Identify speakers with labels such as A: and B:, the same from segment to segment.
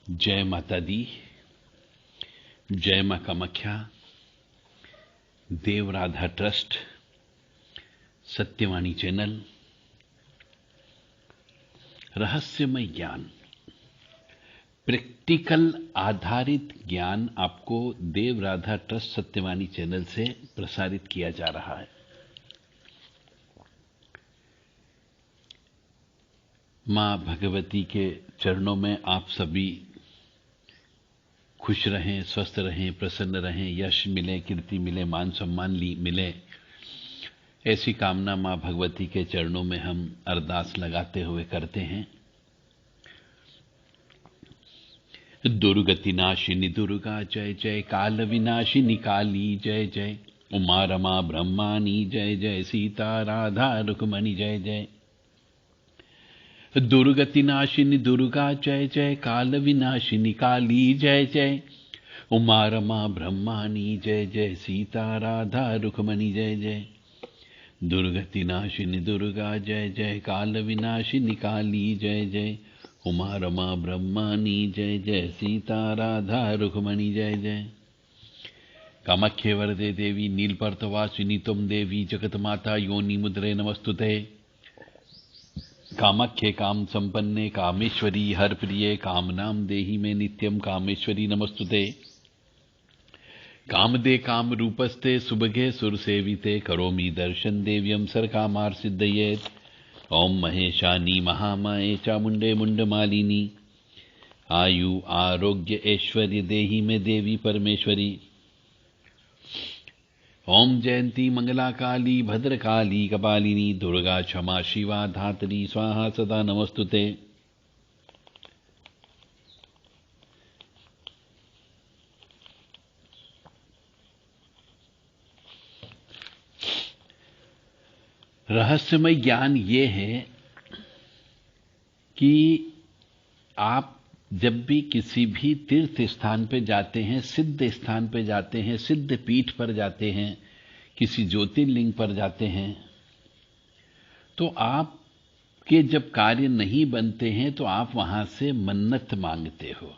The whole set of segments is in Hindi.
A: जय माता दी, जय मां कामाख्या, देव राधा ट्रस्ट, सत्यवाणी चैनल, रहस्यमय ज्ञान, प्रैक्टिकल आधारित ज्ञान आपको देव राधा ट्रस्ट सत्यवाणी चैनल से प्रसारित किया जा रहा है। मां भगवती के चरणों में आप सभी खुश रहें, स्वस्थ रहें, प्रसन्न रहें, यश मिले, कीर्ति मिले, मान सम्मान मिले, ऐसी कामना मां भगवती के चरणों में हम अरदास लगाते हुए करते हैं। दुर्गति नाशिनी दुर्गा जय जय, काल विनाशिनी काली जय जय, उमा रमा ब्रह्मानी जय जय, सीता राधा रुक्मणी जय जय। दुर्गति नाशिनी दुर्गा जय जय, काल विनाशिनी काली जय जय, उमा रमा ब्रह्मानी जय जय, सीता राधा रुक्मणी जय जय। दुर्गति नाशिनी दुर्गा जय जय, काल विनाशिनी काली जय जय, उमा रमा ब्रह्मानी जय जय, सीता राधा रुक्मणी जय जय। कामाख्ये वरदे देवी नीलपर्तवासिनी त्वं देवी जगन्माता योनि मुद्रे नमस्तुते। कामाख्ये काम संपन्ने कामेश्वरी हर प्रिये, कामनाम देहि में नित्यम कामेश्वरी नमस्तुते। कामदे काम रूपस्ते सुभगे सुर सेविते, करोमि दर्शन देव्यम सर कामार सिद्धयेत। ओम महेशानी महामाये चामुंडे मुंडमालिनी, आयु आरोग्य ऐश्वर्य देहि में देवी परमेश्वरी। ओम जयंती मंगला काली भद्रकाली कपालिनी, दुर्गा क्षमा शिवा धात्री स्वाहा सदा नमस्तुते। रहस्यमय ज्ञान ये है कि आप जब भी किसी भी तीर्थ स्थान पे जाते हैं, सिद्ध स्थान पे जाते हैं, सिद्ध पीठ पर जाते हैं, किसी ज्योतिर्लिंग पर जाते हैं, तो आपके जब कार्य नहीं बनते हैं तो आप वहां से मन्नत मांगते हो।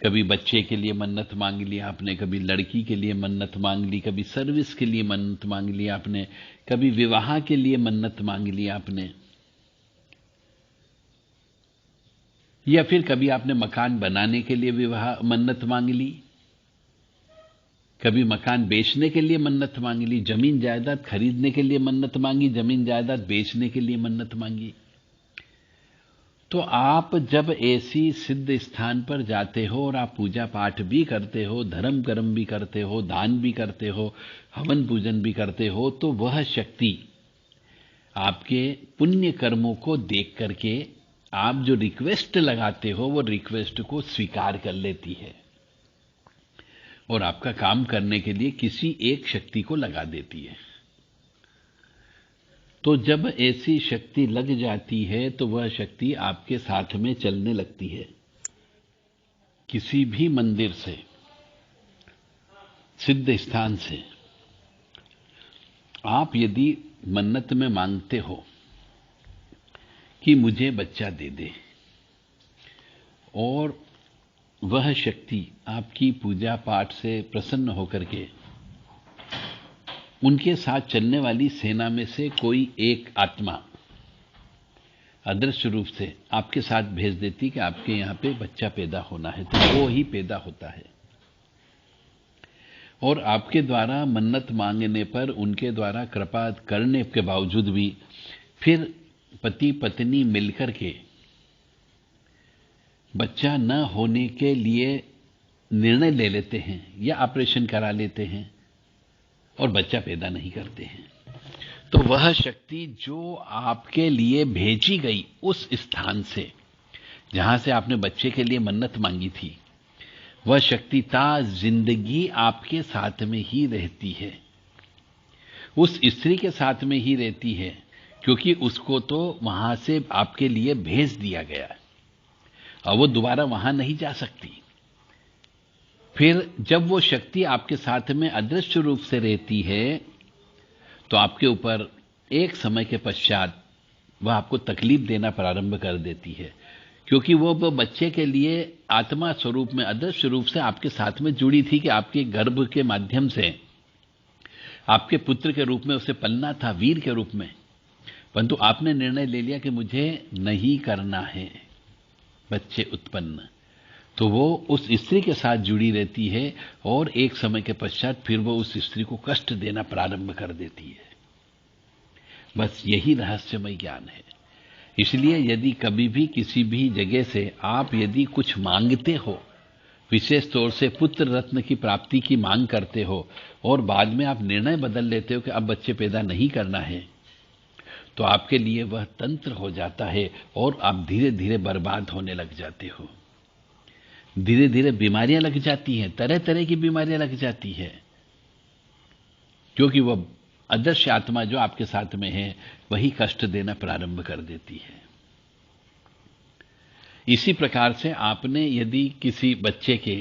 A: कभी बच्चे के लिए मन्नत मांग ली आपने, कभी लड़की के लिए मन्नत मांग ली, कभी सर्विस के लिए मन्नत मांग ली आपने, कभी विवाह के लिए मन्नत मांग ली आपने, या फिर कभी आपने मकान बनाने के लिए विवाह मन्नत मांग ली, कभी मकान बेचने के लिए मन्नत मांग ली, जमीन जायदाद खरीदने के लिए मन्नत मांगी, जमीन जायदाद बेचने के लिए मन्नत मांगी। तो आप जब ऐसी सिद्ध स्थान पर जाते हो और आप पूजा पाठ भी करते हो, धर्म कर्म भी करते हो, दान भी करते हो, हवन पूजन भी करते हो, तो वह शक्ति आपके पुण्य कर्मों को देख करके आप जो रिक्वेस्ट लगाते हो वो रिक्वेस्ट को स्वीकार कर लेती है और आपका काम करने के लिए किसी एक शक्ति को लगा देती है। तो जब ऐसी शक्ति लग जाती है तो वह शक्ति आपके साथ में चलने लगती है। किसी भी मंदिर से, सिद्ध स्थान से आप यदि मन्नत में मांगते हो कि मुझे बच्चा दे दे, और वह शक्ति आपकी पूजा पाठ से प्रसन्न होकर के उनके साथ चलने वाली सेना में से कोई एक आत्मा अदृश्य रूप से आपके साथ भेज देती कि आपके यहां पे बच्चा पैदा होना है, तो वो ही पैदा होता है। और आपके द्वारा मन्नत मांगने पर, उनके द्वारा कृपा करने के बावजूद भी फिर पति पत्नी मिलकर के बच्चा न होने के लिए निर्णय ले लेते हैं या ऑपरेशन करा लेते हैं और बच्चा पैदा नहीं करते हैं। तो वह शक्ति जो आपके लिए भेजी गई उस स्थान से जहां से आपने बच्चे के लिए मन्नत मांगी थी, वह शक्ति ता जिंदगी आपके साथ में ही रहती है, उस स्त्री के साथ में ही रहती है, क्योंकि उसको तो वहां से आपके लिए भेज दिया गया है और वो दोबारा वहां नहीं जा सकती। फिर जब वो शक्ति आपके साथ में अदृश्य रूप से रहती है तो आपके ऊपर एक समय के पश्चात वह आपको तकलीफ देना प्रारंभ कर देती है। क्योंकि वो बच्चे के लिए आत्मा स्वरूप में, अदृश्य रूप से आपके साथ में जुड़ी थी कि आपके गर्भ के माध्यम से आपके पुत्र के रूप में उसे पलना था, वीर के रूप में। परंतु आपने निर्णय ले लिया कि मुझे नहीं करना है बच्चे उत्पन्न, तो वो उस स्त्री के साथ जुड़ी रहती है और एक समय के पश्चात फिर वो उस स्त्री को कष्ट देना प्रारंभ कर देती है। बस यही रहस्यमय ज्ञान है। इसलिए यदि कभी भी किसी भी जगह से आप यदि कुछ मांगते हो, विशेष तौर से पुत्र रत्न की प्राप्ति की मांग करते हो और बाद में आप निर्णय बदल लेते हो कि अब बच्चे पैदा नहीं करना है, तो आपके लिए वह तंत्र हो जाता है और आप धीरे धीरे बर्बाद होने लग जाते हो। धीरे धीरे बीमारियां लग जाती हैं, तरह तरह की बीमारियां लग जाती है, क्योंकि वह अदृश्य आत्मा जो आपके साथ में है वही कष्ट देना प्रारंभ कर देती है। इसी प्रकार से आपने यदि किसी बच्चे के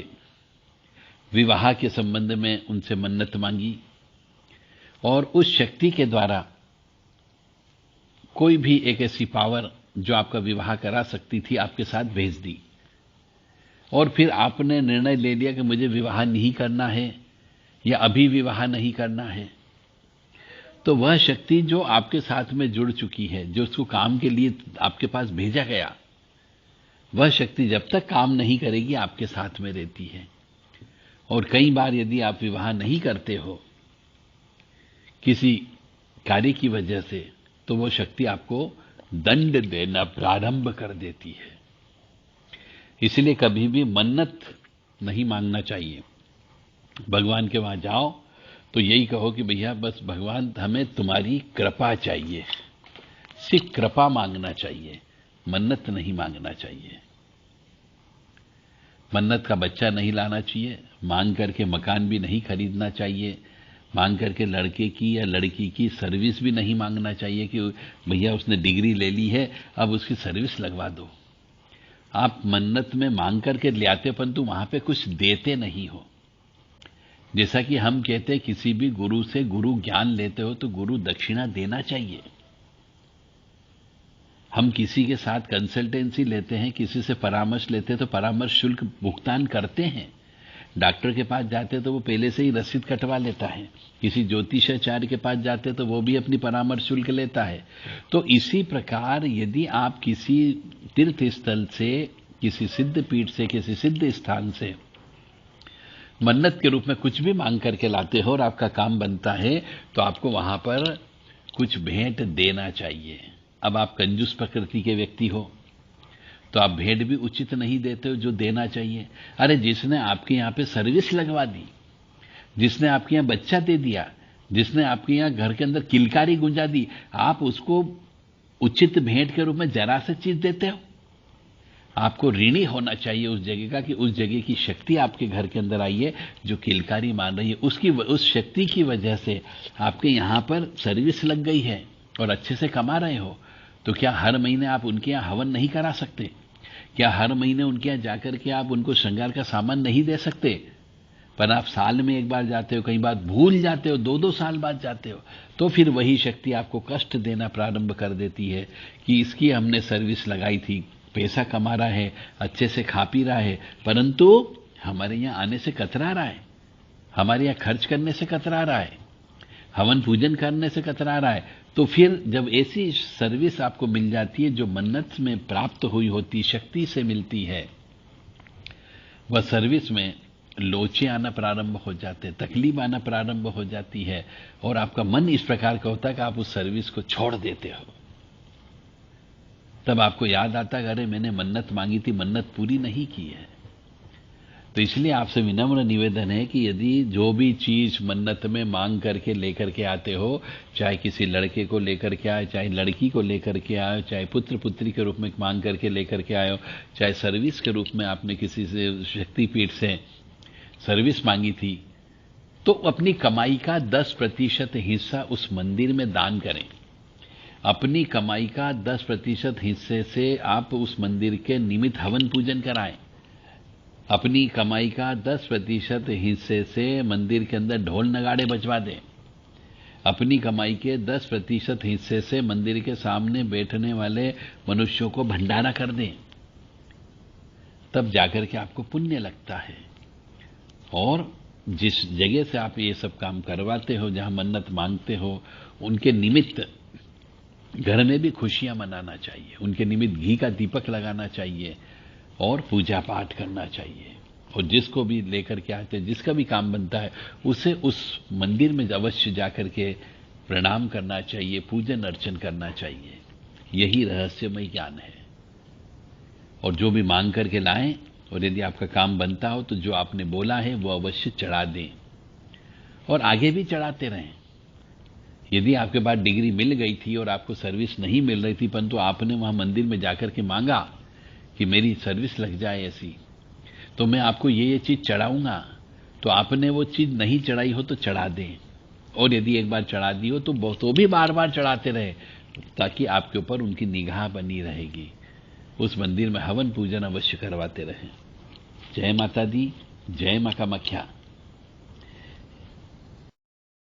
A: विवाह के संबंध में उनसे मन्नत मांगी और उस शक्ति के द्वारा कोई भी एक ऐसी पावर जो आपका विवाह करा सकती थी आपके साथ भेज दी, और फिर आपने निर्णय ले लिया कि मुझे विवाह नहीं करना है या अभी विवाह नहीं करना है, तो वह शक्ति जो आपके साथ में जुड़ चुकी है, जो उसको काम के लिए आपके पास भेजा गया, वह शक्ति जब तक काम नहीं करेगी आपके साथ में रहती है। और कई बार यदि आप विवाह नहीं करते हो किसी कार्य की वजह से, तो वो शक्ति आपको दंड देना प्रारंभ कर देती है। इसलिए कभी भी मन्नत नहीं मांगना चाहिए। भगवान के वहां जाओ तो यही कहो कि भैया बस भगवान हमें तुम्हारी कृपा चाहिए, सिर्फ कृपा मांगना चाहिए, मन्नत नहीं मांगना चाहिए। मन्नत का बच्चा नहीं लाना चाहिए, मांग करके मकान भी नहीं खरीदना चाहिए, मांग करके लड़के की या लड़की की सर्विस भी नहीं मांगना चाहिए कि भैया उसने डिग्री ले ली है अब उसकी सर्विस लगवा दो। आप मन्नत में मांग करके ले आते, परंतु वहां पे कुछ देते नहीं हो। जैसा कि हम कहते हैं किसी भी गुरु से गुरु ज्ञान लेते हो तो गुरु दक्षिणा देना चाहिए। हम किसी के साथ कंसल्टेंसी लेते हैं, किसी से परामर्श लेते हैं तो परामर्श शुल्क भुगतान करते हैं। डॉक्टर के पास जाते तो वो पहले से ही रसीद कटवा लेता है, किसी ज्योतिषाचार्य के पास जाते तो वो भी अपनी परामर्श शुल्क लेता है। तो इसी प्रकार यदि आप किसी तीर्थ स्थल से, किसी सिद्ध पीठ से, किसी सिद्ध स्थान से मन्नत के रूप में कुछ भी मांग करके लाते हो और आपका काम बनता है, तो आपको वहां पर कुछ भेंट देना चाहिए। अब आप कंजूस प्रकृति के व्यक्ति हो तो आप भेंट भी उचित नहीं देते हो जो देना चाहिए। अरे जिसने आपके यहां पे सर्विस लगवा दी, जिसने आपके यहां बच्चा दे दिया, जिसने आपके यहां घर के अंदर किलकारी गुंजा दी, आप उसको उचित भेंट के रूप में जरा से चीज देते हो। आपको ऋणी होना चाहिए उस जगह का कि उस जगह की शक्ति आपके घर के अंदर आई है जो किलकारी मान रही है, उस शक्ति की वजह से आपके यहां पर सर्विस लग गई है और अच्छे से कमा रहे हो। तो क्या हर महीने आप उनके यहां हवन नहीं करा सकते? क्या हर महीने उनके यहां जाकर के आप उनको श्रृंगार का सामान नहीं दे सकते? पर आप साल में एक बार जाते हो, कई बार भूल जाते हो, 2-2 साल बाद जाते हो, तो फिर वही शक्ति आपको कष्ट देना प्रारंभ कर देती है कि इसकी हमने सर्विस लगाई थी, पैसा कमा रहा है, अच्छे से खा पी रहा है, परंतु हमारे यहां आने से कतरा रहा है, हमारे यहां खर्च करने से कतरा रहा है, हवन पूजन करने से कतरा रहा है। तो फिर जब ऐसी सर्विस आपको मिल जाती है जो मन्नत में प्राप्त हुई होती शक्ति से मिलती है, वह सर्विस में लोचे आना प्रारंभ हो जाते हैं, तकलीफ आना प्रारंभ हो जाती है और आपका मन इस प्रकार का होता है कि आप उस सर्विस को छोड़ देते हो। तब आपको याद आता है अरे मैंने मन्नत मांगी थी, मन्नत पूरी नहीं की है। तो इसलिए आपसे विनम्र निवेदन है कि यदि जो भी चीज मन्नत में मांग करके लेकर के आते हो, चाहे किसी लड़के को लेकर के आए, चाहे लड़की को लेकर के आए, चाहे पुत्र पुत्री के रूप में मांग करके लेकर के आए हो, चाहे सर्विस के रूप में आपने किसी से शक्तिपीठ से सर्विस मांगी थी, तो अपनी कमाई का 10% हिस्सा उस मंदिर में दान करें। अपनी कमाई का 10% हिस्से से आप उस मंदिर के निमित्त हवन पूजन कराएं। अपनी कमाई का 10% हिस्से से मंदिर के अंदर ढोल नगाड़े बजवा दें। अपनी कमाई के 10% हिस्से से मंदिर के सामने बैठने वाले मनुष्यों को भंडारा कर दें। तब जाकर के आपको पुण्य लगता है। और जिस जगह से आप ये सब काम करवाते हो, जहां मन्नत मांगते हो, उनके निमित्त घर में भी खुशियां मनाना चाहिए, उनके निमित्त घी का दीपक लगाना चाहिए और पूजा पाठ करना चाहिए। और जिसको भी लेकर के आते हैं, जिसका भी काम बनता है, उसे उस मंदिर में अवश्य जाकर के प्रणाम करना चाहिए, पूजन अर्चन करना चाहिए। यही रहस्यमय ज्ञान है। और जो भी मांग करके लाएं, और यदि आपका काम बनता हो तो जो आपने बोला है वो अवश्य चढ़ा दें और आगे भी चढ़ाते रहें। यदि आपके पास डिग्री मिल गई थी और आपको सर्विस नहीं मिल रही थी, परंतु आपने वहां मंदिर में जाकर के मांगा कि मेरी सर्विस लग जाए ऐसी, तो मैं आपको ये चीज चढ़ाऊंगा, तो आपने वो चीज नहीं चढ़ाई हो तो चढ़ा दें। और यदि एक बार चढ़ा दी हो तो भी बार बार चढ़ाते रहे, ताकि आपके ऊपर उनकी निगाह बनी रहेगी। उस मंदिर में हवन पूजन अवश्य करवाते रहें। जय माता दी, जय मां कामाख्या।